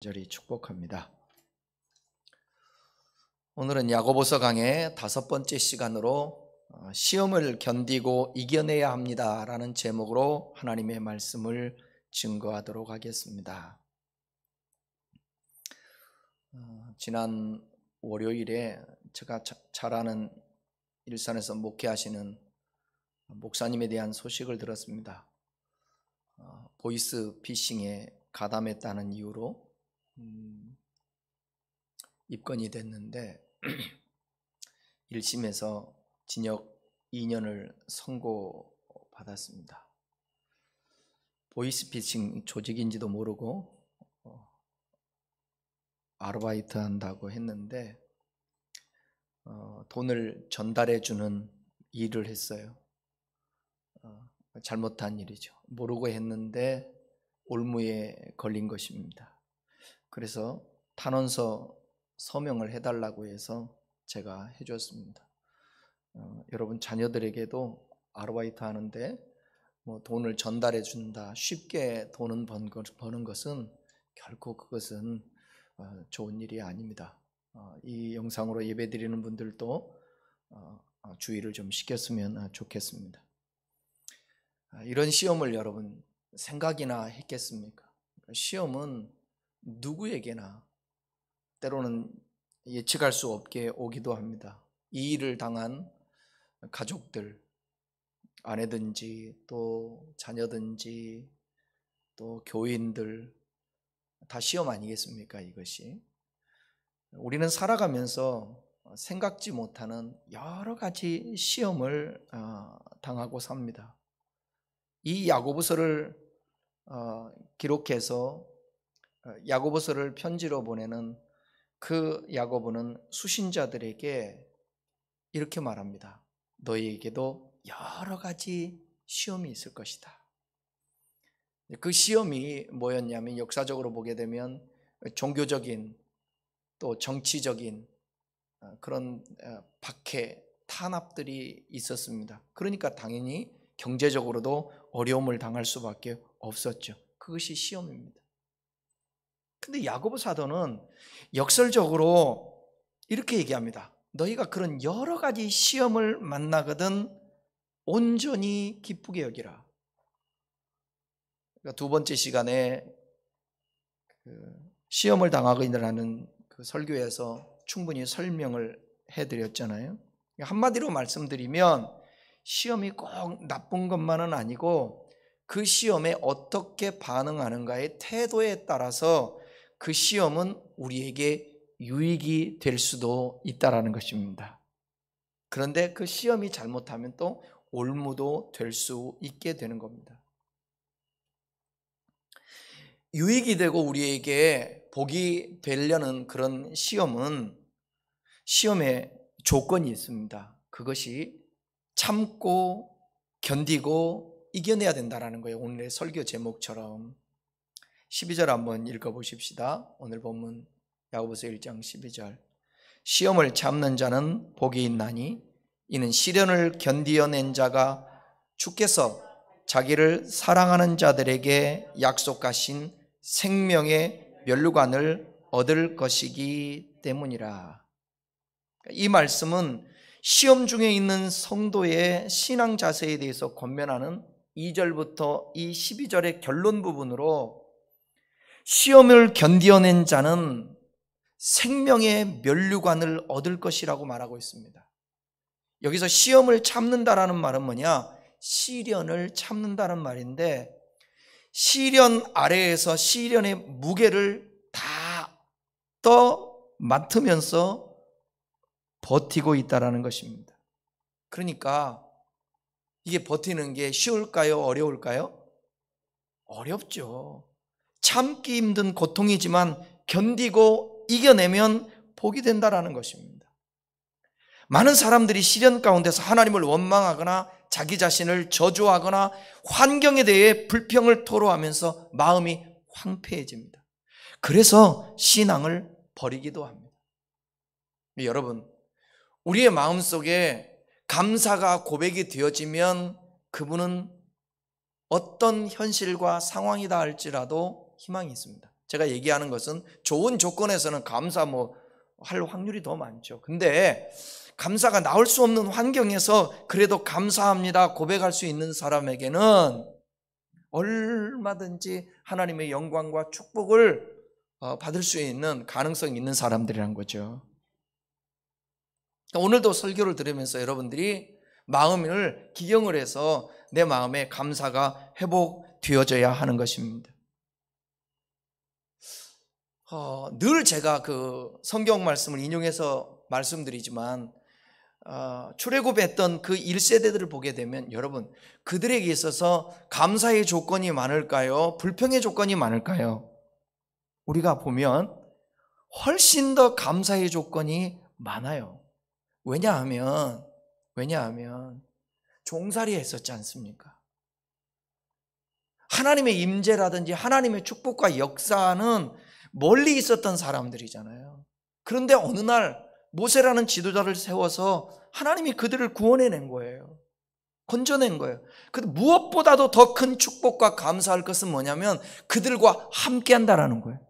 간절히 축복합니다. 오늘은 야고보서 강의 5번째 시간으로 시험을 견디고 이겨내야 합니다 라는 제목으로 하나님의 말씀을 증거하도록 하겠습니다. 지난 월요일에 제가 잘 아는 일산에서 목회하시는 목사님에 대한 소식을 들었습니다. 보이스 피싱에 가담했다는 이유로 입건이 됐는데 1심에서 징역 2년을 선고받았습니다. 보이스피싱 조직인지도 모르고 아르바이트 한다고 했는데 돈을 전달해 주는 일을 했어요. 잘못한 일이죠. 모르고 했는데 올무에 걸린 것입니다. 그래서 탄원서 서명을 해달라고 해서 제가 해줬습니다. 여러분 자녀들에게도 아르바이트 하는데 돈을 전달해 준다, 쉽게 돈은 버는 것은 결코 그것은 좋은 일이 아닙니다. 이 영상으로 예배드리는 분들도 주의를 좀 시켰으면 좋겠습니다. 이런 시험을 여러분 생각이나 했겠습니까? 시험은 누구에게나 때로는 예측할 수 없게 오기도 합니다. 이 일을 당한 가족들, 아내든지 또 자녀든지 또 교인들 다 시험 아니겠습니까? 이것이 우리는 살아가면서 생각지 못하는 여러 가지 시험을 당하고 삽니다. 이 야고보서를 기록해서 야고보서를 편지로 보내는 그 야고보는 수신자들에게 이렇게 말합니다. 너희에게도 여러 가지 시험이 있을 것이다. 그 시험이 뭐였냐면 역사적으로 보게 되면 종교적인 또 정치적인 그런 박해, 탄압들이 있었습니다. 그러니까 당연히 경제적으로도 어려움을 당할 수밖에 없었죠. 그것이 시험입니다. 근데 야고보 사도는 역설적으로 이렇게 얘기합니다. 너희가 그런 여러 가지 시험을 만나거든 온전히 기쁘게 여기라. 그러니까 두 번째 시간에 시험을 당하고 있는 그 설교에서 충분히 설명을 해드렸잖아요. 한마디로 말씀드리면 시험이 꼭 나쁜 것만은 아니고 그 시험에 어떻게 반응하는가의 태도에 따라서 그 시험은 우리에게 유익이 될 수도 있다는 것입니다. 그런데 그 시험이 잘못하면 또 올무도 될 수 있게 되는 겁니다. 유익이 되고 우리에게 복이 되려는 그런 시험은 시험에 조건이 있습니다. 그것이 참고 견디고 이겨내야 된다는 거예요. 오늘의 설교 제목처럼 12절 한번 읽어보십시다. 오늘 본문 야고보서 1장 12절 시험을 참는 자는 복이 있나니 이는 시련을 견디어낸 자가 주께서 자기를 사랑하는 자들에게 약속하신 생명의 면류관을 얻을 것이기 때문이라. 이 말씀은 시험 중에 있는 성도의 신앙 자세에 대해서 권면하는 2절부터 이 12절의 결론 부분으로 시험을 견디어낸 자는 생명의 면류관을 얻을 것이라고 말하고 있습니다. 여기서 시험을 참는다라는 말은 뭐냐? 시련을 참는다는 말인데 시련 아래에서 시련의 무게를 다 맡으면서 버티고 있다라는 것입니다. 그러니까 이게 버티는 게 쉬울까요? 어려울까요? 어렵죠. 참기 힘든 고통이지만 견디고 이겨내면 복이 된다라는 것입니다. 많은 사람들이 시련 가운데서 하나님을 원망하거나 자기 자신을 저주하거나 환경에 대해 불평을 토로하면서 마음이 황폐해집니다. 그래서 신앙을 버리기도 합니다. 여러분, 우리의 마음속에 감사가 고백이 되어지면 그분은 어떤 현실과 상황이다 할지라도 희망이 있습니다. 제가 얘기하는 것은 좋은 조건에서는 감사 할 확률이 더 많죠. 근데 감사가 나올 수 없는 환경에서 그래도 감사합니다 고백할 수 있는 사람에게는 얼마든지 하나님의 영광과 축복을 받을 수 있는 가능성이 있는 사람들이란 거죠. 오늘도 설교를 들으면서 여러분들이 마음을 기경을 해서 내 마음에 감사가 회복되어져야 하는 것입니다. 늘 제가 그 성경 말씀을 인용해서 말씀드리지만 출애굽했던 그 1세대들을 보게 되면 여러분, 그들에게 있어서 감사의 조건이 많을까요? 불평의 조건이 많을까요? 우리가 보면 훨씬 더 감사의 조건이 많아요. 왜냐하면 종살이 했었지 않습니까? 하나님의 임재라든지 하나님의 축복과 역사는 멀리 있었던 사람들이잖아요. 그런데 어느 날 모세라는 지도자를 세워서 하나님이 그들을 구원해낸 거예요. 건져낸 거예요. 근데 무엇보다도 더 큰 축복과 감사할 것은 뭐냐면 그들과 함께 한다라는 거예요.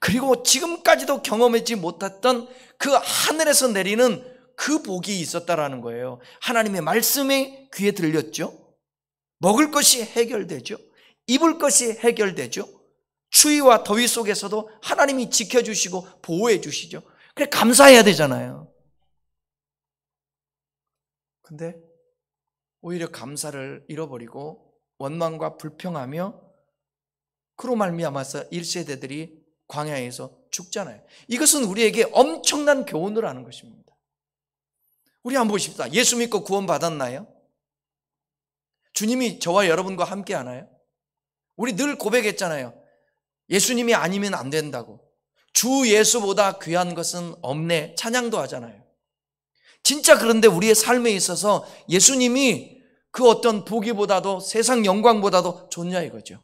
그리고 지금까지도 경험하지 못했던 그 하늘에서 내리는 그 복이 있었다라는 거예요. 하나님의 말씀이 귀에 들렸죠. 먹을 것이 해결되죠. 입을 것이 해결되죠. 추위와 더위 속에서도 하나님이 지켜주시고 보호해 주시죠. 그래 감사해야 되잖아요. 근데 오히려 감사를 잃어버리고 원망과 불평하며 그로 말미암아서 1세대들이 광야에서 죽잖아요. 이것은 우리에게 엄청난 교훈을 하는 것입니다. 우리 한번 보십시다. 예수 믿고 구원 받았나요? 주님이 저와 여러분과 함께 하나요? 우리 늘 고백했잖아요. 예수님이 아니면 안 된다고. 주 예수보다 귀한 것은 없네. 찬양도 하잖아요. 진짜 그런데 우리의 삶에 있어서 예수님이 그 어떤 보기보다도 세상 영광보다도 좋냐 이거죠.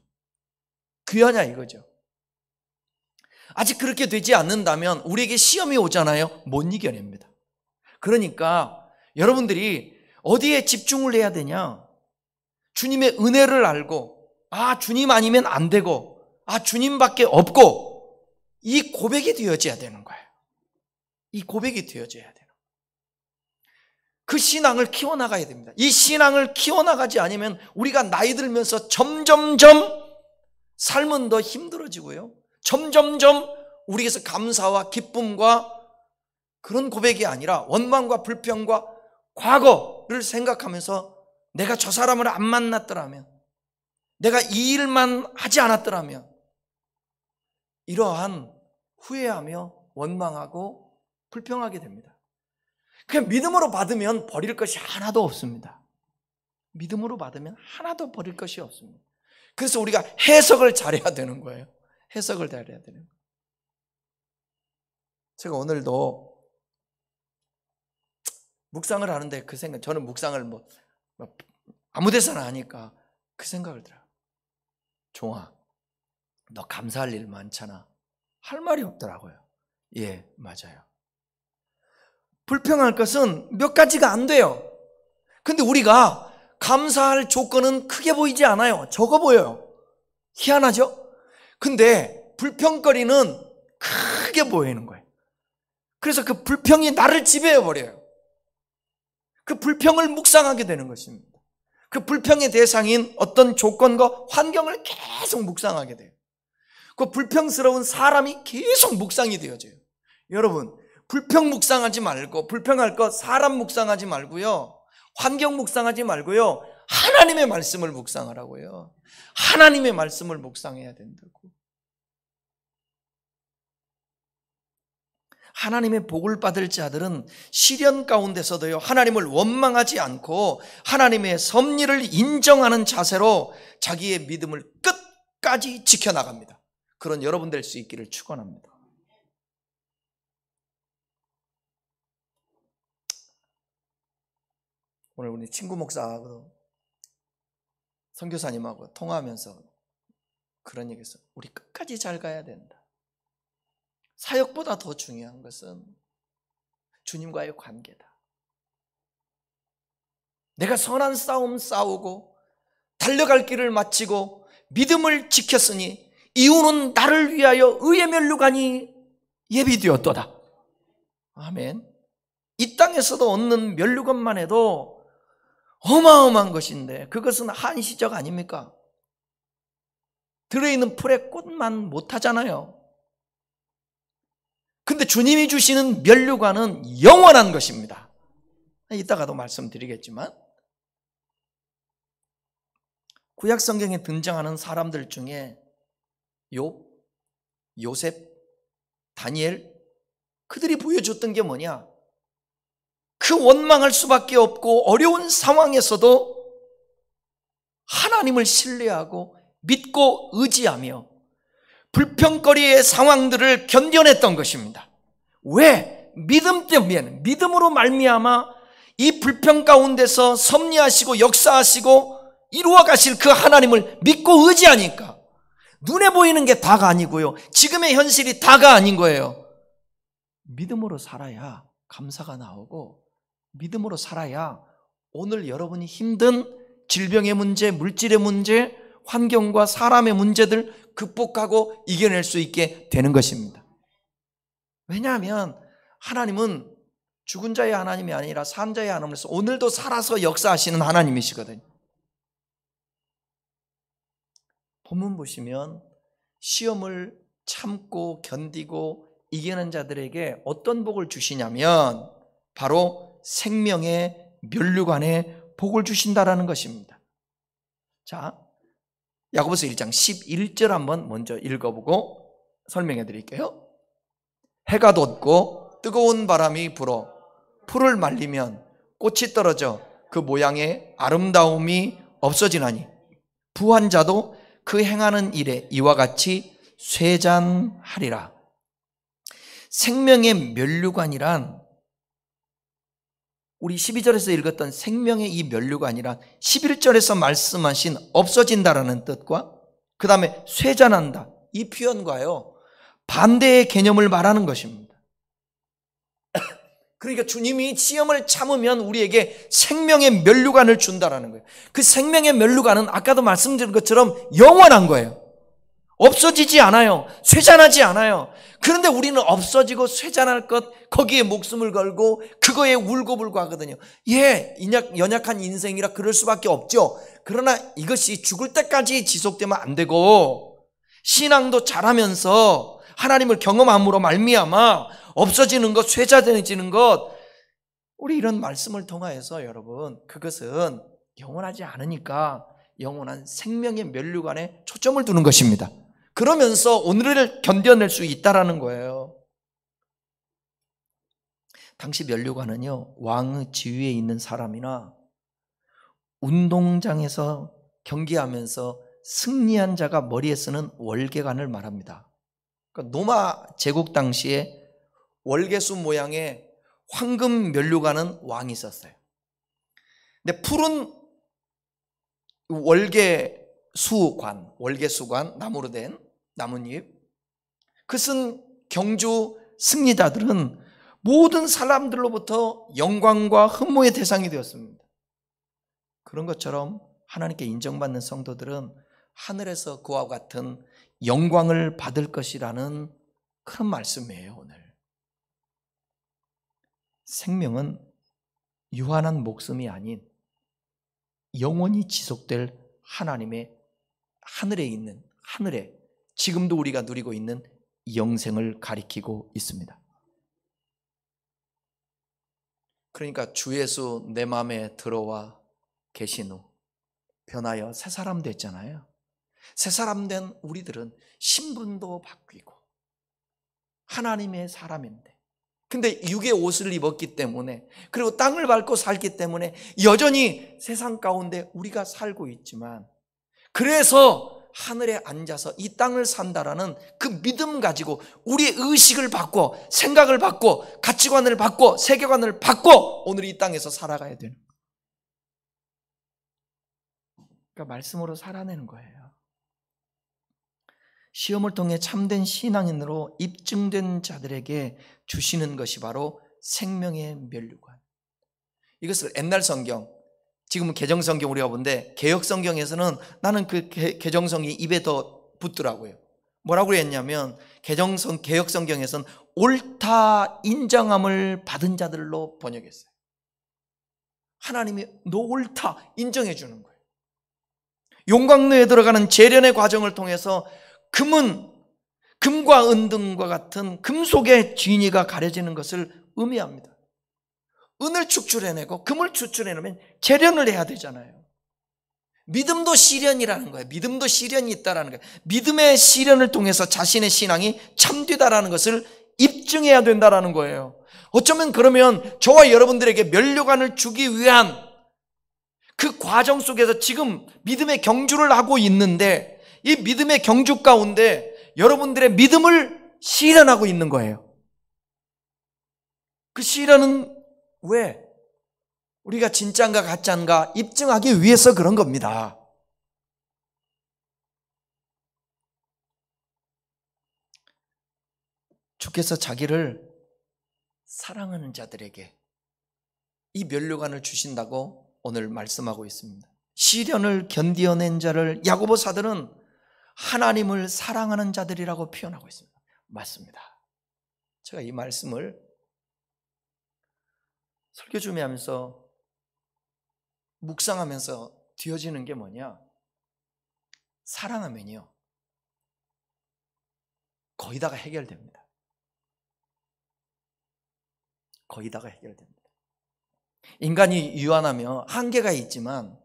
귀하냐 이거죠. 아직 그렇게 되지 않는다면 우리에게 시험이 오잖아요. 못 이겨냅니다. 그러니까 여러분들이 어디에 집중을 해야 되냐? 주님의 은혜를 알고 주님 아니면 안 되고 주님밖에 없고 이 고백이 되어져야 되는 거예요. 이 고백이 되어져야 돼요. 그 신앙을 키워나가야 됩니다. 이 신앙을 키워나가지 않으면 우리가 나이 들면서 점점점 삶은 더 힘들어지고요. 점점점 우리에게서 감사와 기쁨과 그런 고백이 아니라 원망과 불평과 과거를 생각하면서 내가 저 사람을 안 만났더라면, 내가 이 일만 하지 않았더라면, 이러한 후회하며 원망하고 불평하게 됩니다. 그냥 믿음으로 받으면 버릴 것이 하나도 없습니다. 믿음으로 받으면 하나도 버릴 것이 없습니다. 그래서 우리가 해석을 잘해야 되는 거예요. 해석을 잘해야 되는 거예요. 제가 오늘도 묵상을 하는데 그 생각, 저는 묵상을 아무 데서나 하니까 그 생각을 들어요. 종아, 너 감사할 일 많잖아. 할 말이 없더라고요. 예, 맞아요. 불평할 것은 몇 가지가 안 돼요. 근데 우리가 감사할 조건은 크게 보이지 않아요. 적어 보여요. 희한하죠? 근데 불평거리는 크게 보이는 거예요. 그래서 그 불평이 나를 지배해버려요. 그 불평을 묵상하게 되는 것입니다. 그 불평의 대상인 어떤 조건과 환경을 계속 묵상하게 돼요. 그 불평스러운 사람이 계속 묵상이 되어져요. 여러분, 불평 묵상하지 말고, 불평할 것 사람 묵상하지 말고요, 환경 묵상하지 말고요, 하나님의 말씀을 묵상하라고요. 하나님의 말씀을 묵상해야 된다고. 하나님의 복을 받을 자들은 시련 가운데서도요, 하나님을 원망하지 않고 하나님의 섭리를 인정하는 자세로 자기의 믿음을 끝까지 지켜나갑니다. 그런 여러분 될 수 있기를 축원합니다. 오늘 우리 친구 목사하고 선교사님하고 통화하면서 그런 얘기했어요. 우리 끝까지 잘 가야 된다. 사역보다 더 중요한 것은 주님과의 관계다. 내가 선한 싸움 싸우고 달려갈 길을 마치고 믿음을 지켰으니 이후는 나를 위하여 의의 면류관이 예비되었도다. 아멘. 이 땅에서도 얻는 면류관만 해도 어마어마한 것인데 그것은 한시적 아닙니까? 들어있는 풀의 꽃만 못하잖아요. 근데 주님이 주시는 면류관은 영원한 것입니다. 이따가도 말씀드리겠지만, 구약 성경에 등장하는 사람들 중에 욥, 요셉, 다니엘, 그들이 보여줬던 게 뭐냐? 그 원망할 수밖에 없고 어려운 상황에서도 하나님을 신뢰하고 믿고 의지하며 불평거리의 상황들을 견뎌냈던 것입니다. 왜? 믿음 때문에, 믿음으로 말미암아 이 불평 가운데서 섭리하시고 역사하시고 이루어 가실 그 하나님을 믿고 의지하니까 눈에 보이는 게 다가 아니고요, 지금의 현실이 다가 아닌 거예요. 믿음으로 살아야 감사가 나오고, 믿음으로 살아야 오늘 여러분이 힘든 질병의 문제, 물질의 문제, 환경과 사람의 문제들 극복하고 이겨낼 수 있게 되는 것입니다. 왜냐하면 하나님은 죽은 자의 하나님이 아니라 산 자의 하나님이라서 오늘도 살아서 역사하시는 하나님이시거든요. 본문 보시면 시험을 참고 견디고 이기는 자들에게 어떤 복을 주시냐면 바로 생명의 면류관에 복을 주신다라는 것입니다. 자, 야고보서 1장 11절 한번 먼저 읽어보고 설명해 드릴게요. 해가 돋고 뜨거운 바람이 불어 풀을 말리면 꽃이 떨어져 그 모양의 아름다움이 없어지나니 부한 자도 그 행하는 일에 이와 같이 쇠잔하리라. 생명의 면류관이란, 우리 12절에서 읽었던 생명의 이 면류관이란 11절에서 말씀하신 없어진다라는 뜻과 그 다음에 쇠잔한다, 이 표현과요 반대의 개념을 말하는 것입니다. 그러니까 주님이 시험을 참으면 우리에게 생명의 면류관을 준다라는 거예요. 그 생명의 면류관은 아까도 말씀드린 것처럼 영원한 거예요. 없어지지 않아요. 쇠잔하지 않아요. 그런데 우리는 없어지고 쇠잔할 것, 거기에 목숨을 걸고 그거에 울고불고 하거든요. 예, 연약한 인생이라 그럴 수밖에 없죠. 그러나 이것이 죽을 때까지 지속되면 안 되고, 신앙도 잘하면서 하나님을 경험함으로 말미암아 없어지는 것, 쇠잔해지는 것, 우리 이런 말씀을 통하여서 여러분, 그것은 영원하지 않으니까 영원한 생명의 면류관에 초점을 두는 것입니다. 그러면서 오늘을 견뎌낼 수 있다라는 거예요. 당시 면류관은요, 왕의 지위에 있는 사람이나 운동장에서 경기하면서 승리한 자가 머리에 쓰는 월계관을 말합니다. 그러니까 로마 제국 당시에 월계수 모양의 황금 면류관은 왕이 있었어요. 근데 푸른 월계수관, 나무로 된 나뭇잎, 그것은 경주 승리자들은 모든 사람들로부터 영광과 흠모의 대상이 되었습니다. 그런 것처럼 하나님께 인정받는 성도들은 하늘에서 그와 같은 영광을 받을 것이라는 그런 말씀이에요. 오늘 생명은 유한한 목숨이 아닌 영원히 지속될 하나님의 하늘에 지금도 우리가 누리고 있는 영생을 가리키고 있습니다. 그러니까 주 예수 내 마음에 들어와 계신 후 변하여 새 사람 됐잖아요. 새 사람 된 우리들은 신분도 바뀌고 하나님의 사람인데, 근데 육의 옷을 입었기 때문에, 그리고 땅을 밟고 살기 때문에 여전히 세상 가운데 우리가 살고 있지만, 그래서 하늘에 앉아서 이 땅을 산다라는 그 믿음 가지고 우리의 의식을 바꿔, 생각을 바꿔, 가치관을 바꿔, 세계관을 바꿔 오늘 이 땅에서 살아가야 되는 거예요. 그러니까 말씀으로 살아내는 거예요. 시험을 통해 참된 신앙인으로 입증된 자들에게 주시는 것이 바로 생명의 면류관. 이것을 옛날 성경, 지금은 개정성경 우리가 본데 개혁성경에서는 나는 그 개정성이 입에 더 붙더라고요. 뭐라고 했냐면 개역성경에서는 옳다 인정함을 받은 자들로 번역했어요. 하나님이 너 옳다 인정해 주는 거예요. 용광로에 들어가는 재련의 과정을 통해서 금과 은등과 같은 금속의 진위가 가려지는 것을 의미합니다. 은을 축출해내고 금을 축출해내면 재련을 해야 되잖아요. 믿음도 시련이라는 거예요. 믿음도 시련이 있다라는 거예요. 믿음의 시련을 통해서 자신의 신앙이 참되다라는 것을 입증해야 된다라는 거예요. 어쩌면 그러면 저와 여러분들에게 면류관을 주기 위한 그 과정 속에서 지금 믿음의 경주를 하고 있는데, 이 믿음의 경주 가운데 여러분들의 믿음을 시련하고 있는 거예요. 그 시련은 왜? 우리가 진짜인가 가짜인가 입증하기 위해서 그런 겁니다. 주께서 자기를 사랑하는 자들에게 이 면류관을 주신다고 오늘 말씀하고 있습니다. 시련을 견디어낸 자를 야고보 사도는 하나님을 사랑하는 자들이라고 표현하고 있습니다. 맞습니다. 제가 이 말씀을 설교 준비하면서 묵상하면서 뒤어지는 게 뭐냐? 사랑하면요 거의 다가 해결됩니다. 거의 다가 해결됩니다. 인간이 유한하며 한계가 있지만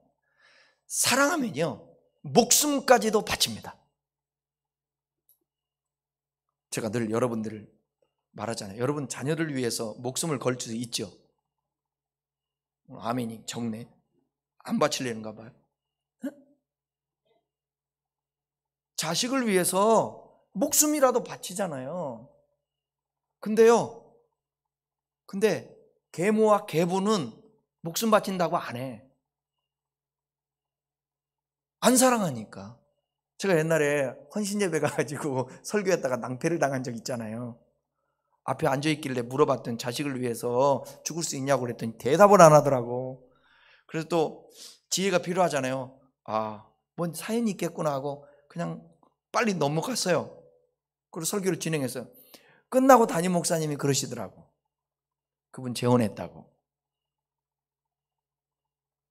사랑하면요 목숨까지도 바칩니다. 제가 늘 여러분들을 말하잖아요. 여러분 자녀를 위해서 목숨을 걸 수 있죠? 아멘이 적네. 안 바치려는가 봐요. 자식을 위해서 목숨이라도 바치잖아요. 근데 계모와 계부는 목숨 바친다고 안 해. 안 사랑하니까. 제가 옛날에 헌신예배 가가지고 설교했다가 낭패를 당한 적 있잖아요. 앞에 앉아있길래 물어봤더니 자식을 위해서 죽을 수 있냐고 그랬더니 대답을 안 하더라고. 그래서 또 지혜가 필요하잖아요. 뭔 사연이 있겠구나 하고 그냥 빨리 넘어갔어요. 그리고 설교를 진행했어요. 끝나고 담임 목사님이 그러시더라고. 그분 재혼했다고.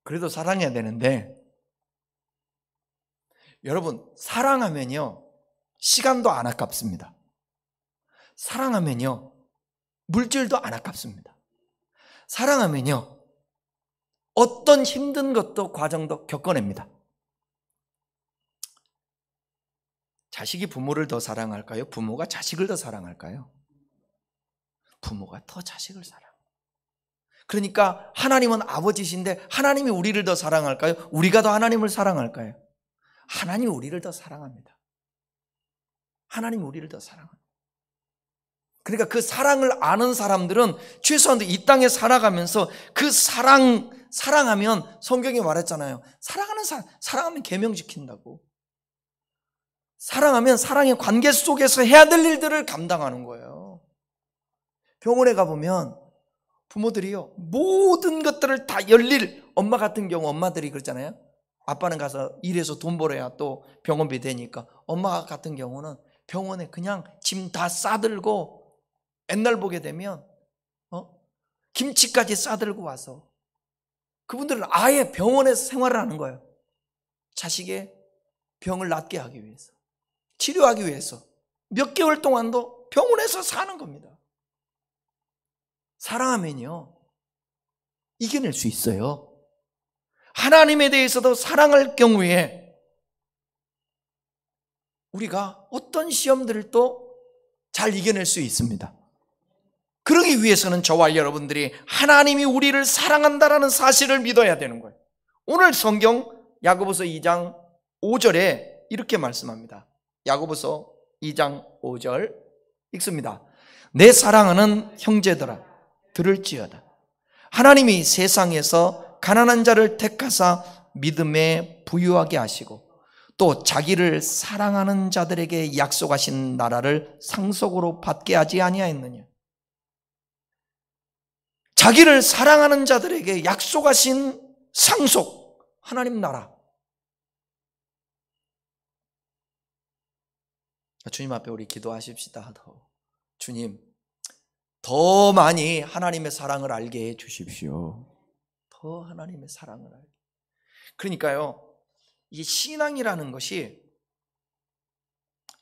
그래도 사랑해야 되는데, 여러분 사랑하면요 시간도 안 아깝습니다. 사랑하면요 물질도 안 아깝습니다. 사랑하면요 어떤 힘든 것도 과정도 겪어냅니다. 자식이 부모를 더 사랑할까요? 부모가 자식을 더 사랑할까요? 부모가 더 자식을 사랑해요. 그러니까 하나님은 아버지신데 하나님이 우리를 더 사랑할까요? 우리가 더 하나님을 사랑할까요? 하나님이 우리를 더 사랑합니다. 하나님이 우리를 더 사랑합니다. 그러니까 그 사랑을 아는 사람들은 최소한 이 땅에 살아가면서 그 사랑하면 성경이 말했잖아요. 사랑하면 계명 지킨다고. 사랑하면 사랑의 관계 속에서 해야 될 일들을 감당하는 거예요. 병원에 가보면 부모들이요 모든 것들을 다 열일, 엄마 같은 경우 엄마들이 그러잖아요. 아빠는 가서 일해서 돈 벌어야 또 병원비 되니까, 엄마 같은 경우는 병원에 그냥 짐 다 싸들고 옛날 보게 되면 김치까지 싸들고 와서 그분들은 아예 병원에서 생활을 하는 거예요. 자식의 병을 낫게 하기 위해서, 치료하기 위해서 몇 개월 동안도 병원에서 사는 겁니다. 사랑하면요 이겨낼 수 있어요. 하나님에 대해서도 사랑할 경우에 우리가 어떤 시험들을 또 잘 이겨낼 수 있습니다. 그러기 위해서는 저와 여러분들이 하나님이 우리를 사랑한다라는 사실을 믿어야 되는 거예요. 오늘 성경 야고보서 2장 5절에 이렇게 말씀합니다. 야고보서 2장 5절 읽습니다. 내 사랑하는 형제들아 들을지어다. 하나님이 세상에서 가난한 자를 택하사 믿음에 부유하게 하시고 또 자기를 사랑하는 자들에게 약속하신 나라를 상속으로 받게 하지 아니하였느냐. 자기를 사랑하는 자들에게 약속하신 상속, 하나님 나라. 주님 앞에 우리 기도하십시다. 주님, 더 많이 하나님의 사랑을 알게 해 주십시오. 더 하나님의 사랑을 알게. 그러니까요, 이 신앙이라는 것이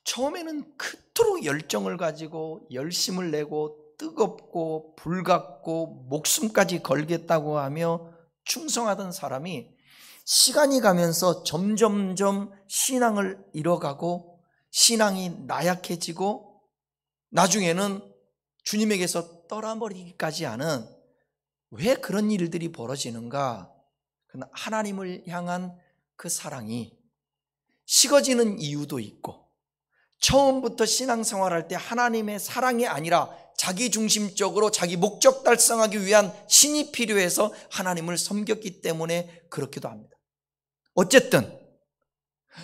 처음에는 그토록 열정을 가지고 열심을 내고 뜨겁고 불같고 목숨까지 걸겠다고 하며 충성하던 사람이 시간이 가면서 점점점 신앙을 잃어가고 신앙이 나약해지고 나중에는 주님에게서 떠나버리기까지 하는, 왜 그런 일들이 벌어지는가? 하나님을 향한 그 사랑이 식어지는 이유도 있고, 처음부터 신앙생활할 때 하나님의 사랑이 아니라 자기중심적으로 자기 목적 달성하기 위한 신이 필요해서 하나님을 섬겼기 때문에 그렇기도 합니다. 어쨌든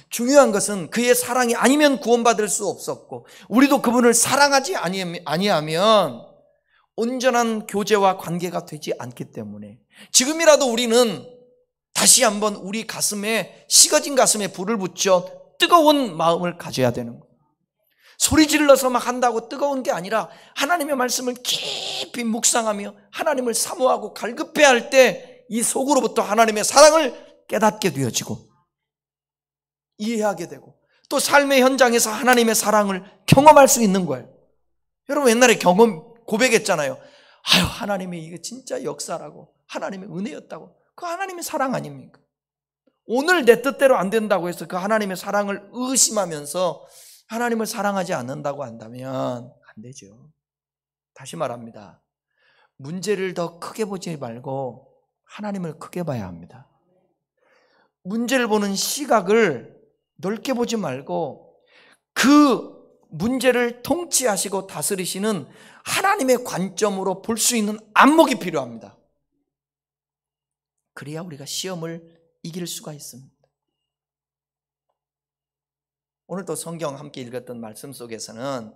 중요한 것은 그의 사랑이 아니면 구원받을 수 없었고, 우리도 그분을 사랑하지 아니하면 온전한 교제와 관계가 되지 않기 때문에 지금이라도 우리는 다시 한번 우리 가슴에, 식어진 가슴에 불을 붙여 뜨거운 마음을 가져야 되는 거예요. 소리 질러서 막 한다고 뜨거운 게 아니라 하나님의 말씀을 깊이 묵상하며 하나님을 사모하고 갈급해야 할 때 이 속으로부터 하나님의 사랑을 깨닫게 되어지고 이해하게 되고 또 삶의 현장에서 하나님의 사랑을 경험할 수 있는 거예요. 여러분 옛날에 고백했잖아요. 아유, 하나님의 이게 진짜 역사라고, 하나님의 은혜였다고. 그 하나님의 사랑 아닙니까? 오늘 내 뜻대로 안 된다고 해서 그 하나님의 사랑을 의심하면서 하나님을 사랑하지 않는다고 한다면 안 되죠. 다시 말합니다. 문제를 더 크게 보지 말고 하나님을 크게 봐야 합니다. 문제를 보는 시각을 넓게 보지 말고 그 문제를 통치하시고 다스리시는 하나님의 관점으로 볼 수 있는 안목이 필요합니다. 그래야 우리가 시험을 이길 수가 있습니다. 오늘도 성경 함께 읽었던 말씀 속에서는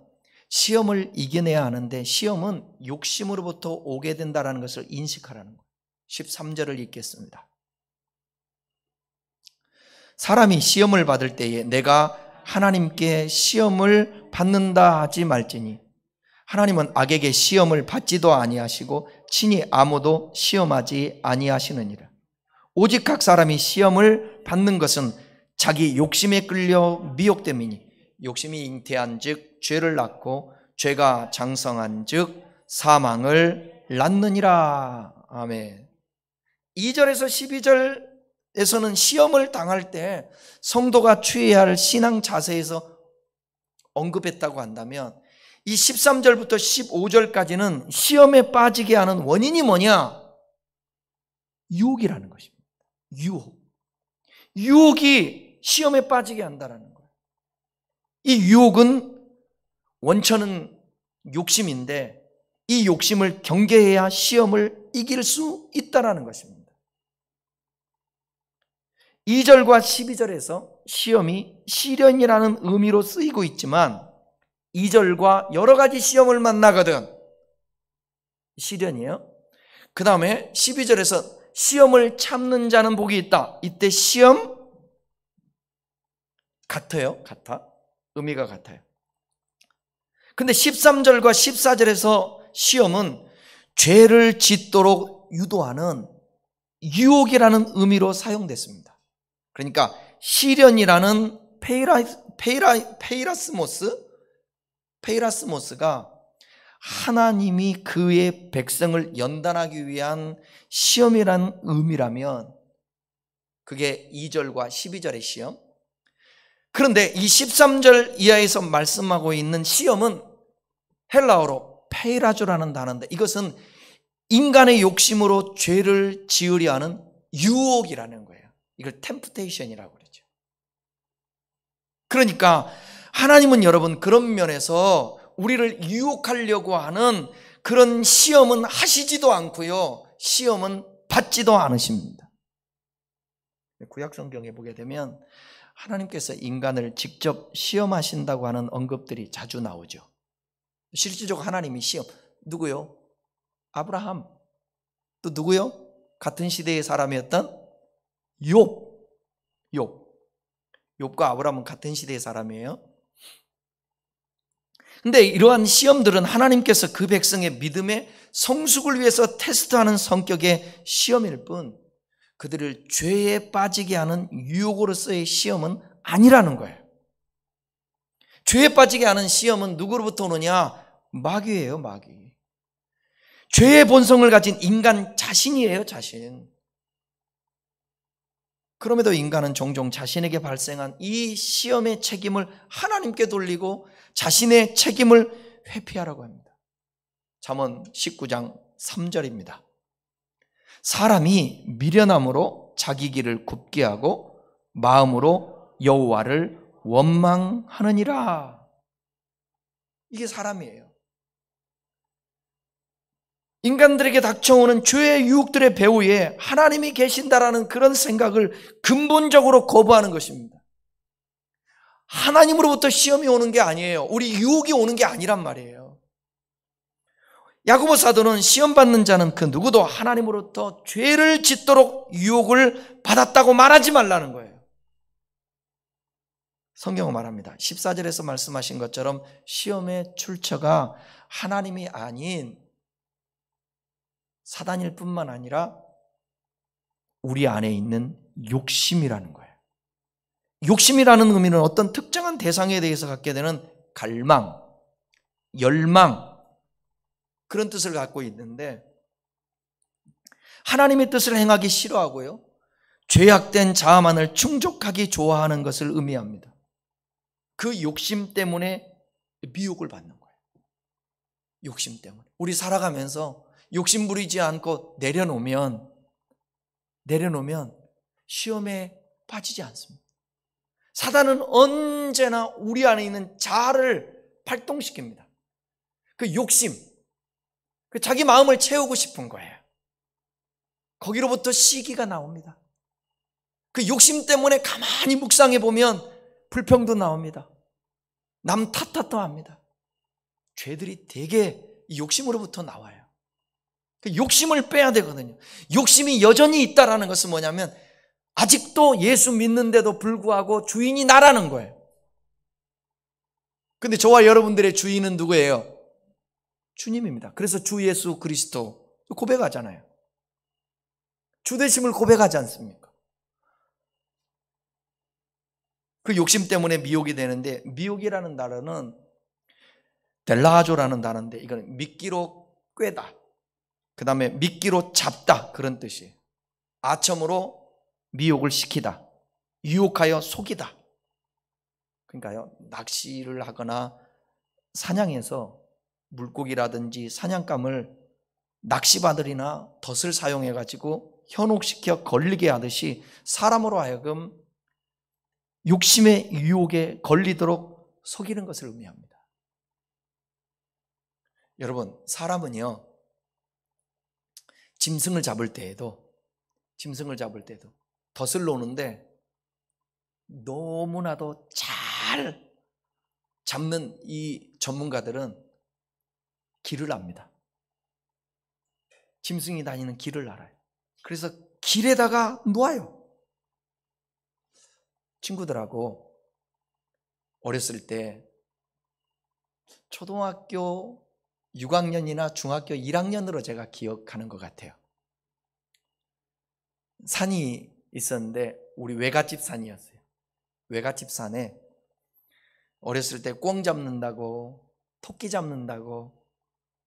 시험을 이겨내야 하는데 시험은 욕심으로부터 오게 된다는 것을 인식하라는 거예요. 13절을 읽겠습니다. 사람이 시험을 받을 때에 내가 하나님께 시험을 받는다 하지 말지니 하나님은 악에게 시험을 받지도 아니하시고 친히 아무도 시험하지 아니하시느니라. 오직 각 사람이 시험을 받는 것은 자기 욕심에 끌려 미혹됨이니 욕심이 잉태한 즉 죄를 낳고 죄가 장성한 즉 사망을 낳느니라. 아멘. 2절에서 12절에서는 시험을 당할 때 성도가 취해야 할 신앙 자세에서 언급했다고 한다면 이 13절부터 15절까지는 시험에 빠지게 하는 원인이 뭐냐? 유혹이라는 것입니다. 유혹이 시험에 빠지게 한다는 거예요. 이 유혹은 원천은 욕심인데 이 욕심을 경계해야 시험을 이길 수 있다는 것입니다. 2절과 12절에서 시험이 시련이라는 의미로 쓰이고 있지만 2절과 여러 가지 시험을 만나거든 시련이에요. 그 다음에 12절에서 시험을 참는 자는 복이 있다. 이때 시험 같아요. 의미가 같아요. 근데 13절과 14절에서 시험은 죄를 짓도록 유도하는 유혹이라는 의미로 사용됐습니다. 그러니까 시련이라는 페이라스모스가 하나님이 그의 백성을 연단하기 위한 시험이라는 의미라면 그게 2절과 12절의 시험. 그런데 이 13절 이하에서 말씀하고 있는 시험은 헬라어로 페이라조라는 단어인데 이것은 인간의 욕심으로 죄를 지으려 하는 유혹이라는 거예요. 이걸 템프테이션이라고 그러죠. 그러니까 하나님은 여러분 그런 면에서 우리를 유혹하려고 하는 그런 시험은 하시지도 않고요. 시험은 받지도 않으십니다. 구약성경에 보게 되면 하나님께서 인간을 직접 시험하신다고 하는 언급들이 자주 나오죠. 실질적으로 하나님이 시험, 누구요? 아브라함. 또 누구요? 같은 시대의 사람이었던 욥과 아브라함은 같은 시대의 사람이에요. 근데 이러한 시험들은 하나님께서 그 백성의 믿음의 성숙을 위해서 테스트하는 성격의 시험일 뿐 그들을 죄에 빠지게 하는 유혹으로서의 시험은 아니라는 거예요. 죄에 빠지게 하는 시험은 누구로부터 오느냐? 마귀예요, 마귀. 죄의 본성을 가진 인간 자신이에요, 자신. 그럼에도 인간은 종종 자신에게 발생한 이 시험의 책임을 하나님께 돌리고 자신의 책임을 회피하라고 합니다. 잠언 19장 3절입니다. 사람이 미련함으로 자기 길을 굽게 하고 마음으로 여호와를 원망하느니라. 이게 사람이에요. 인간들에게 닥쳐오는 죄의 유혹들의 배후에 하나님이 계신다라는 그런 생각을 근본적으로 거부하는 것입니다. 하나님으로부터 시험이 오는 게 아니에요. 우리 유혹이 오는 게 아니란 말이에요. 야고보 사도는 시험받는 자는 그 누구도 하나님으로부터 죄를 짓도록 유혹을 받았다고 말하지 말라는 거예요. 성경은 말합니다. 14절에서 말씀하신 것처럼 시험의 출처가 하나님이 아닌 사단일 뿐만 아니라 우리 안에 있는 욕심이라는 거예요. 욕심이라는 의미는 어떤 특정한 대상에 대해서 갖게 되는 갈망, 열망, 그런 뜻을 갖고 있는데 하나님의 뜻을 행하기 싫어하고요, 죄악된 자아만을 충족하기 좋아하는 것을 의미합니다. 그 욕심 때문에 미혹을 받는 거예요. 욕심 때문에. 우리 살아가면서 욕심 부리지 않고 내려놓으면 시험에 빠지지 않습니다. 사단은 언제나 우리 안에 있는 자아를 발동시킵니다. 그 욕심, 그 자기 마음을 채우고 싶은 거예요. 거기로부터 시기가 나옵니다. 그 욕심 때문에 가만히 묵상해 보면 불평도 나옵니다. 남 탓도 합니다. 죄들이 되게 이 욕심으로부터 나와요. 그 욕심을 빼야 되거든요. 욕심이 여전히 있다라는 것은 뭐냐면 아직도 예수 믿는데도 불구하고 주인이 나라는 거예요. 근데 저와 여러분들의 주인은 누구예요? 주님입니다. 그래서 주 예수 그리스도 고백하잖아요. 주되심을 고백하지 않습니까? 그 욕심 때문에 미혹이 되는데, 미혹이라는 단어는 델라조라는 단어인데 이거는 미끼로 꿰다, 그 다음에 미끼로 잡다, 그런 뜻이에요. 아첨으로 미혹을 시키다, 유혹하여 속이다. 그러니까요, 낚시를 하거나 사냥해서 물고기라든지 사냥감을 낚시바늘이나 덫을 사용해 가지고 현혹시켜 걸리게 하듯이 사람으로 하여금 욕심의 유혹에 걸리도록 속이는 것을 의미합니다. 여러분, 사람은요, 짐승을 잡을 때에도 덫을 놓는데 너무나도 잘 잡는 이 전문가들은 길을 압니다. 짐승이 다니는 길을 알아요. 그래서 길에다가 놓아요. 친구들하고 어렸을 때 초등학교 6학년이나 중학교 1학년으로 제가 기억하는 것 같아요. 산이 있었는데 우리 외갓집 산이었어요. 외갓집 산에 어렸을 때 꿩 잡는다고, 토끼 잡는다고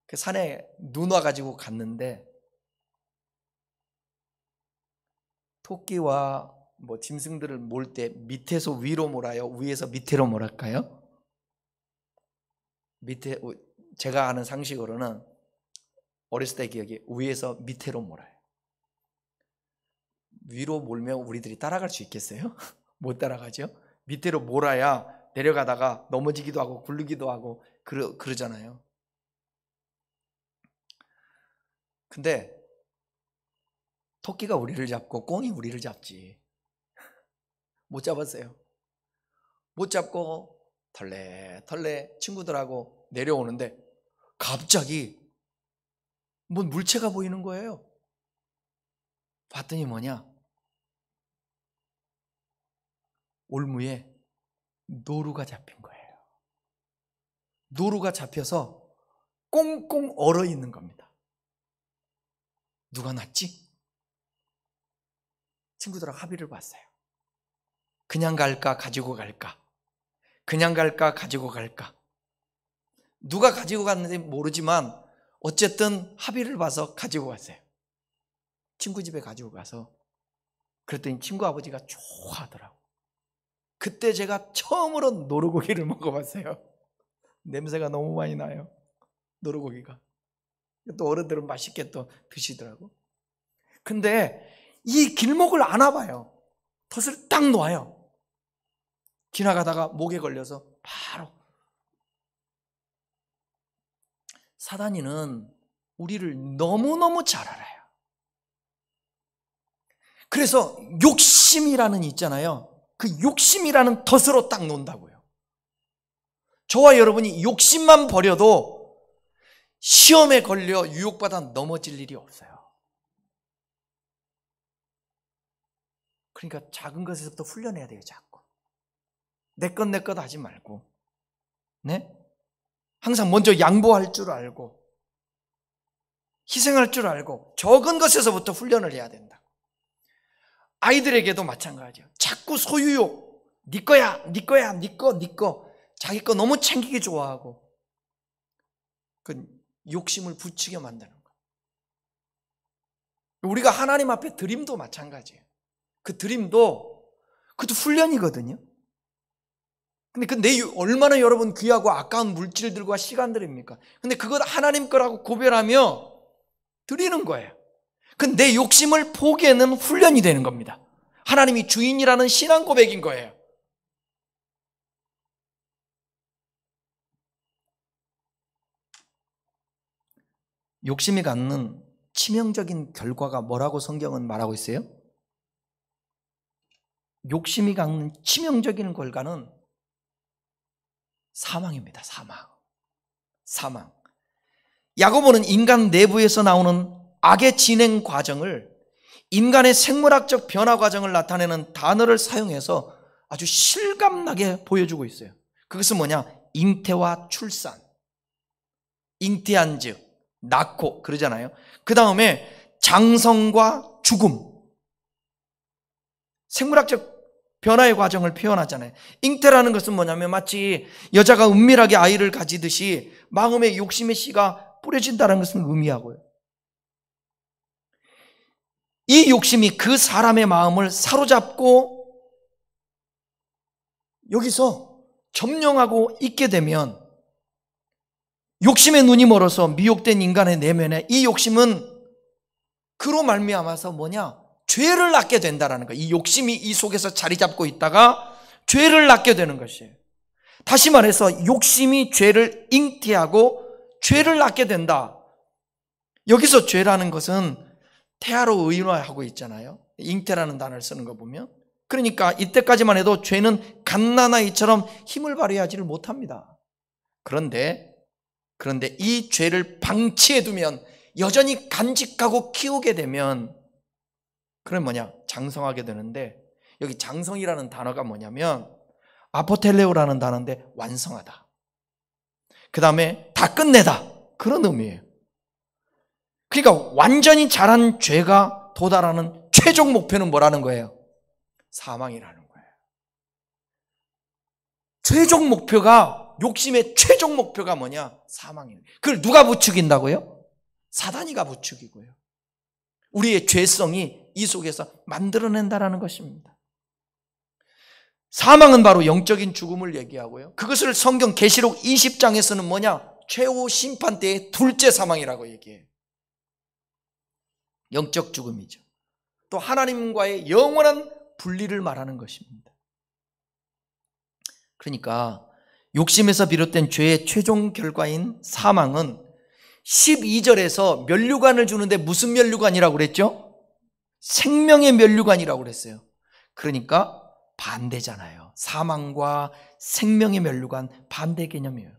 그 산에 눈 와가지고 갔는데, 토끼와 뭐 짐승들을 몰 때 밑에서 위로 몰아요? 위에서 밑으로 몰할까요? 제가 아는 상식으로는 어렸을 때 기억이 위에서 밑으로 몰아요. 위로 몰면 우리들이 따라갈 수 있겠어요? 못 따라가죠. 밑으로 몰아야 내려가다가 넘어지기도 하고 굴르기도 하고 그러잖아요. 근데 토끼가 우리를 잡고 꿩이 우리를 잡지 못 잡았어요. 못 잡고 털레 친구들하고 내려오는데 갑자기 뭔 물체가 보이는 거예요. 봤더니 뭐냐, 올무에 노루가 잡힌 거예요. 노루가 잡혀서 꽁꽁 얼어 있는 겁니다. 누가 낫지? 친구들하고 합의를 봤어요. 그냥 갈까 가지고 갈까? 그냥 갈까 가지고 갈까? 누가 가지고 갔는지 모르지만 어쨌든 합의를 봐서 가지고 갔어요. 친구 집에 가지고 가서 그랬더니 친구 아버지가 좋아하더라고. 그때 제가 처음으로 노루고기를 먹어봤어요. 냄새가 너무 많이 나요. 노루고기가. 또 어른들은 맛있게 또 드시더라고. 근데 이 길목을 안 와봐요. 덫을 딱 놓아요. 지나가다가 목에 걸려서 바로. 사단이는 우리를 너무너무 잘 알아요. 그래서 욕심이라는 있잖아요. 그 욕심이라는 덫으로 딱 놓는다고요. 저와 여러분이 욕심만 버려도 시험에 걸려 유혹받아 넘어질 일이 없어요. 그러니까 작은 것에서부터 훈련해야 돼요. 자꾸 내 것 하지 말고, 네? 항상 먼저 양보할 줄 알고 희생할 줄 알고 적은 것에서부터 훈련을 해야 된다. 아이들에게도 마찬가지예요. 자꾸 소유욕, 네 거야, 네 거야, 네 거, 자기 거 너무 챙기기 좋아하고 그 욕심을 부추겨 만드는 거예요. 우리가 하나님 앞에 드림도 마찬가지예요. 그 드림도 그것도 훈련이거든요. 근데 얼마나 여러분 귀하고 아까운 물질들과 시간들입니까? 근데 그것 하나님 거라고 고별하며 드리는 거예요. 근데 내 욕심을 포기하는 훈련이 되는 겁니다. 하나님이 주인이라는 신앙 고백인 거예요. 욕심이 갖는 치명적인 결과가 뭐라고 성경은 말하고 있어요? 욕심이 갖는 치명적인 결과는 사망입니다. 사망. 야고보는 인간 내부에서 나오는 악의 진행 과정을, 인간의 생물학적 변화 과정을 나타내는 단어를 사용해서 아주 실감나게 보여주고 있어요. 그것은 뭐냐? 잉태와 출산. 잉태한 즉 낳고 그러잖아요. 그 다음에 장성과 죽음. 생물학적 변화의 과정을 표현하잖아요. 잉태라는 것은 뭐냐면 마치 여자가 은밀하게 아이를 가지듯이 마음의 욕심의 씨가 뿌려진다는 것을 의미하고요. 이 욕심이 그 사람의 마음을 사로잡고 여기서 점령하고 있게 되면 욕심의 눈이 멀어서 미혹된 인간의 내면에 이 욕심은 그로 말미암아서 뭐냐? 죄를 낳게 된다는 거예요. 이 욕심이 이 속에서 자리 잡고 있다가 죄를 낳게 되는 것이에요. 다시 말해서 욕심이 죄를 잉태하고 죄를 낳게 된다. 여기서 죄라는 것은 태아로 의인화하고 있잖아요. 잉태라는 단어를 쓰는 거 보면. 그러니까 이때까지만 해도 죄는 갓난아이처럼 힘을 발휘하지를 못합니다. 그런데 이 죄를 방치해두면, 여전히 간직하고 키우게 되면 그럼 뭐냐? 장성하게 되는데, 여기 장성이라는 단어가 뭐냐면 아포텔레오라는 단어인데 완성하다, 그 다음에 다 끝내다, 그런 의미예요. 그러니까 완전히 자란 죄가 도달하는 최종 목표는 뭐라는 거예요? 사망이라는 거예요. 최종 목표가, 욕심의 최종 목표가 뭐냐? 사망이에요. 그걸 누가 부추긴다고요? 사단이가 부추기고요. 우리의 죄성이 이 속에서 만들어낸다라는 것입니다. 사망은 바로 영적인 죽음을 얘기하고요. 그것을 성경 계시록 20장에서는 뭐냐? 최후 심판 때의 둘째 사망이라고 얘기해요. 영적 죽음이죠. 또 하나님과의 영원한 분리를 말하는 것입니다. 그러니까 욕심에서 비롯된 죄의 최종 결과인 사망은 12절에서 면류관을 주는데 무슨 면류관이라고 그랬죠? 생명의 면류관이라고 그랬어요. 그러니까 반대잖아요. 사망과 생명의 면류관, 반대 개념이에요.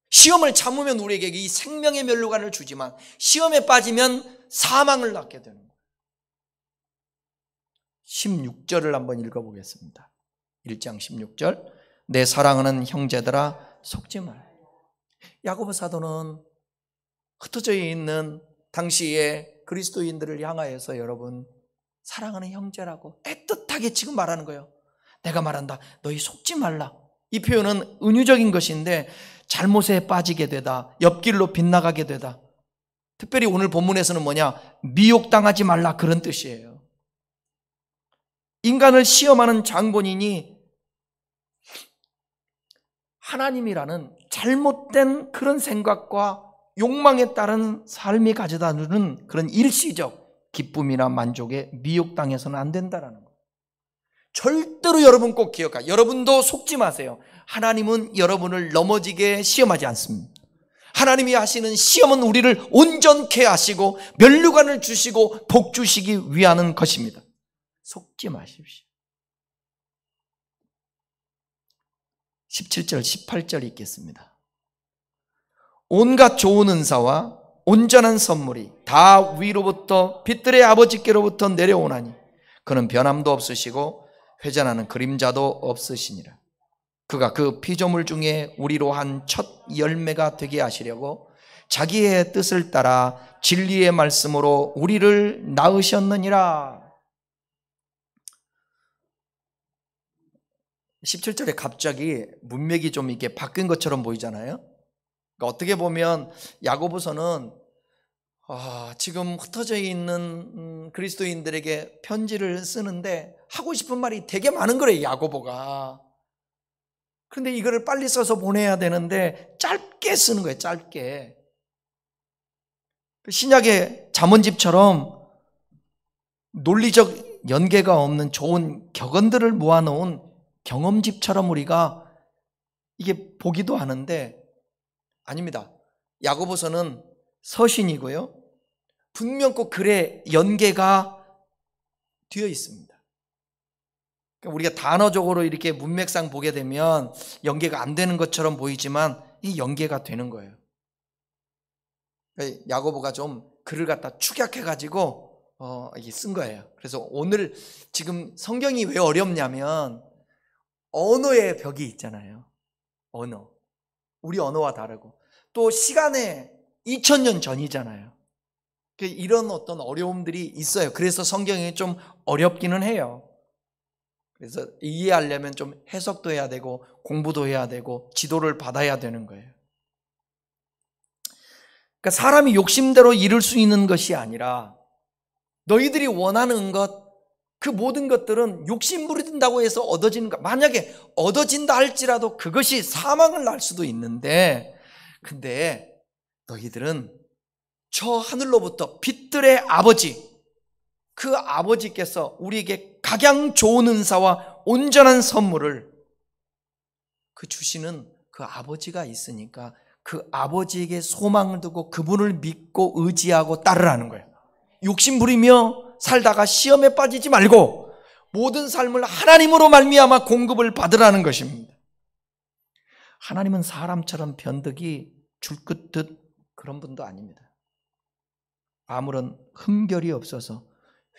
시험을 참으면 우리에게 이 생명의 면류관을 주지만 시험에 빠지면 사망을 낳게 되는 거예요. 16절을 한번 읽어보겠습니다. 1장 16절. 내 사랑하는 형제들아, 속지 말. 야고보 사도는 흩어져 있는 당시에 그리스도인들을 향하여서 여러분 사랑하는 형제라고 애틋하게 지금 말하는 거예요. 내가 말한다. 너희 속지 말라. 이 표현은 은유적인 것인데 잘못에 빠지게 되다. 옆길로 빗나가게 되다. 특별히 오늘 본문에서는 뭐냐? 미혹당하지 말라 그런 뜻이에요. 인간을 시험하는 장본인이 하나님이라는 잘못된 그런 생각과 욕망에 따른 삶이 가져다 주는 그런 일시적 기쁨이나 만족에 미혹당해서는 안 된다라는 거예요. 절대로 여러분 꼭 기억하세요. 여러분도 속지 마세요. 하나님은 여러분을 넘어지게 시험하지 않습니다. 하나님이 하시는 시험은 우리를 온전케 하시고 면류관을 주시고 복 주시기 위하는 것입니다. 속지 마십시오. 17절 18절 읽겠습니다. 온갖 좋은 은사와 온전한 선물이 다 위로부터 빛들의 아버지께로부터 내려오나니 그는 변함도 없으시고 회전하는 그림자도 없으시니라. 그가 그 피조물 중에 우리로 한 첫 열매가 되게 하시려고 자기의 뜻을 따라 진리의 말씀으로 우리를 낳으셨느니라. 17절에 갑자기 문맥이 좀 이렇게 바뀐 것처럼 보이잖아요. 그러니까 어떻게 보면 야고보서는 지금 흩어져 있는 그리스도인들에게 편지를 쓰는데 하고 싶은 말이 되게 많은 거래요, 야고보가. 그런데 이거를 빨리 써서 보내야 되는데 짧게 쓰는 거예요, 짧게. 신약의 잠언집처럼 논리적 연계가 없는 좋은 격언들을 모아놓은 경험집처럼 우리가 이게 보기도 하는데 아닙니다. 야고보서는 서신이고요. 분명 꼭 글의 연계가 되어 있습니다. 그러니까 우리가 단어적으로 이렇게 문맥상 보게 되면 연계가 안 되는 것처럼 보이지만 이 연계가 되는 거예요. 그러니까 야고보가 좀 글을 갖다 축약해가지고 이게 쓴 거예요. 그래서 오늘 지금 성경이 왜 어렵냐면 언어의 벽이 있잖아요. 언어. 우리 언어와 다르고 또 시간에 2000년 전이잖아요. 이런 어떤 어려움들이 있어요. 그래서 성경이 좀 어렵기는 해요. 그래서 이해하려면 좀 해석도 해야 되고 공부도 해야 되고 지도를 받아야 되는 거예요. 그러니까 사람이 욕심대로 이룰 수 있는 것이 아니라 너희들이 원하는 것, 그 모든 것들은 욕심 부린다고 해서 얻어지는 것. 만약에 얻어진다 할지라도 그것이 사망을 낳을 수도 있는데 근데 너희들은 저 하늘로부터 빛들의 아버지, 그 아버지께서 우리에게 각양 좋은 은사와 온전한 선물을 그 주시는 그 아버지가 있으니까 그 아버지에게 소망을 두고 그분을 믿고 의지하고 따르라는 거예요. 욕심 부리며 살다가 시험에 빠지지 말고 모든 삶을 하나님으로 말미암아 공급을 받으라는 것입니다. 하나님은 사람처럼 변덕이 줄긋듯 그런 분도 아닙니다. 아무런 흠결이 없어서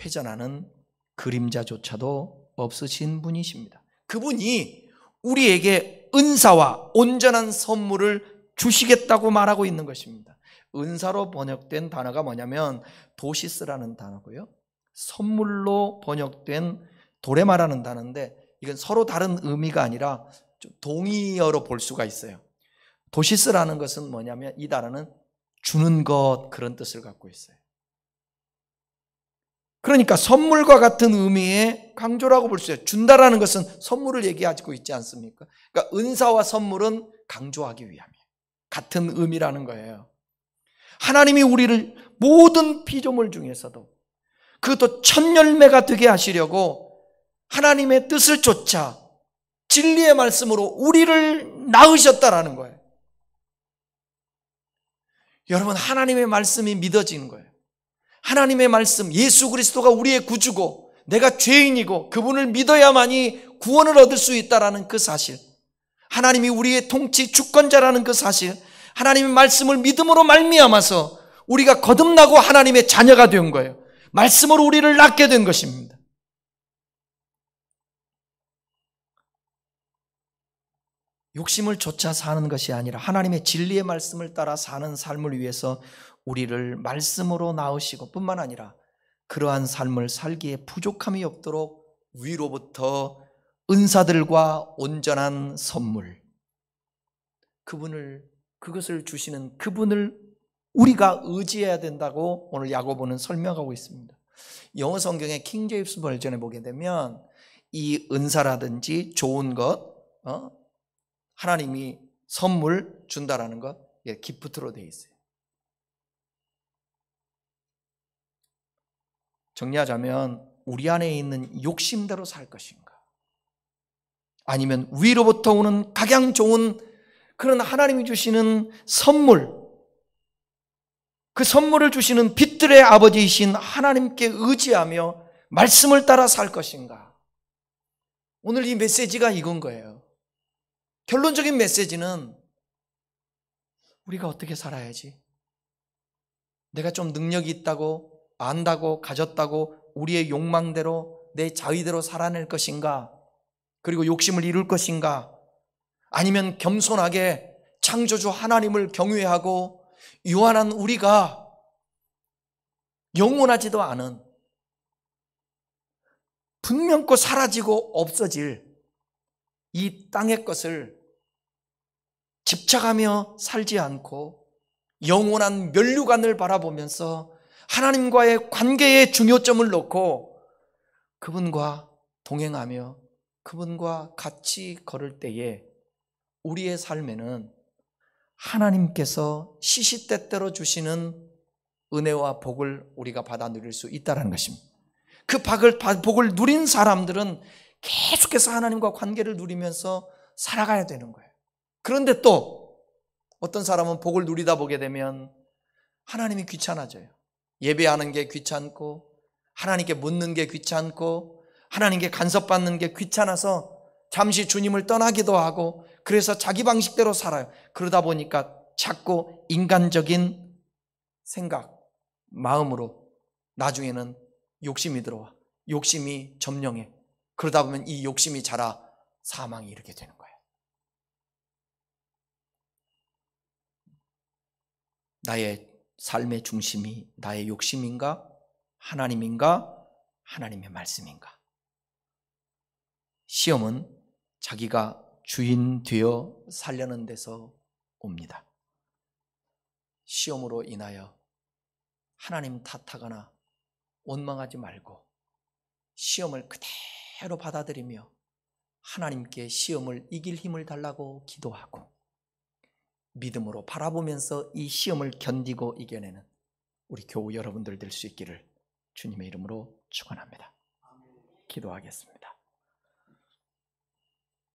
회전하는 그림자조차도 없으신 분이십니다. 그분이 우리에게 은사와 온전한 선물을 주시겠다고 말하고 있는 것입니다. 은사로 번역된 단어가 뭐냐면 도시스라는 단어고요. 선물로 번역된 도레마라는 단어인데 이건 서로 다른 의미가 아니라 좀 동의어로 볼 수가 있어요. 도시스라는 것은 뭐냐면 이 단어는 주는 것 그런 뜻을 갖고 있어요. 그러니까 선물과 같은 의미의 강조라고 볼 수 있어요. 준다라는 것은 선물을 얘기하고 있지 않습니까? 그러니까 은사와 선물은 강조하기 위함이에요. 같은 의미라는 거예요. 하나님이 우리를 모든 피조물 중에서도 그것도 첫 열매가 되게 하시려고 하나님의 뜻을 쫓아 진리의 말씀으로 우리를 낳으셨다라는 거예요. 여러분, 하나님의 말씀이 믿어지는 거예요. 하나님의 말씀, 예수 그리스도가 우리의 구주고 내가 죄인이고 그분을 믿어야만이 구원을 얻을 수 있다라는 그 사실, 하나님이 우리의 통치 주권자라는 그 사실, 하나님의 말씀을 믿음으로 말미암아서 우리가 거듭나고 하나님의 자녀가 된 거예요. 말씀으로 우리를 낳게 된 것입니다. 욕심을 쫓아 사는 것이 아니라 하나님의 진리의 말씀을 따라 사는 삶을 위해서 우리를 말씀으로 낳으시고 뿐만 아니라 그러한 삶을 살기에 부족함이 없도록 위로부터 은사들과 온전한 선물, 그것을 주시는 그분을 우리가 의지해야 된다고 오늘 야고보는 설명하고 있습니다. 영어 성경의 킹 제임스 버전에 보게 되면 이 은사라든지 좋은 것, 하나님이 선물 준다라는 것, 기프트로 되어 있어요. 정리하자면 우리 안에 있는 욕심대로 살 것인가, 아니면 위로부터 오는 각양 좋은 그런 하나님이 주시는 선물, 그 선물을 주시는 빛들의 아버지이신 하나님께 의지하며 말씀을 따라 살 것인가. 오늘 이 메시지가 이건 거예요. 결론적인 메시지는 우리가 어떻게 살아야지, 내가 좀 능력이 있다고, 안다고, 가졌다고 우리의 욕망대로 내 자의대로 살아낼 것인가, 그리고 욕심을 이룰 것인가, 아니면 겸손하게 창조주 하나님을 경외하고 유한한 우리가 영원하지도 않은, 분명코 사라지고 없어질 이 땅의 것을 집착하며 살지 않고 영원한 면류관을 바라보면서 하나님과의 관계의 중요점을 놓고 그분과 동행하며 그분과 같이 걸을 때에 우리의 삶에는 하나님께서 시시때때로 주시는 은혜와 복을 우리가 받아 누릴 수 있다는 것입니다. 그 복을 누린 사람들은 계속해서 하나님과 관계를 누리면서 살아가야 되는 거예요. 그런데 또 어떤 사람은 복을 누리다 보게 되면 하나님이 귀찮아져요. 예배하는 게 귀찮고, 하나님께 묻는 게 귀찮고, 하나님께 간섭받는 게 귀찮아서 잠시 주님을 떠나기도 하고, 그래서 자기 방식대로 살아요. 그러다 보니까 자꾸 인간적인 생각, 마음으로 나중에는 욕심이 들어와. 욕심이 점령해. 그러다 보면 이 욕심이 자라 사망이 이르게 되는 거예요. 나의 삶의 중심이 나의 욕심인가? 하나님인가? 하나님의 말씀인가? 시험은 자기가 주인 되어 살려는 데서 옵니다. 시험으로 인하여 하나님 탓하거나 원망하지 말고 시험을 그대로 받아들이며 하나님께 시험을 이길 힘을 달라고 기도하고 믿음으로 바라보면서 이 시험을 견디고 이겨내는 우리 교우 여러분들 될 수 있기를 주님의 이름으로 축원합니다. 기도하겠습니다.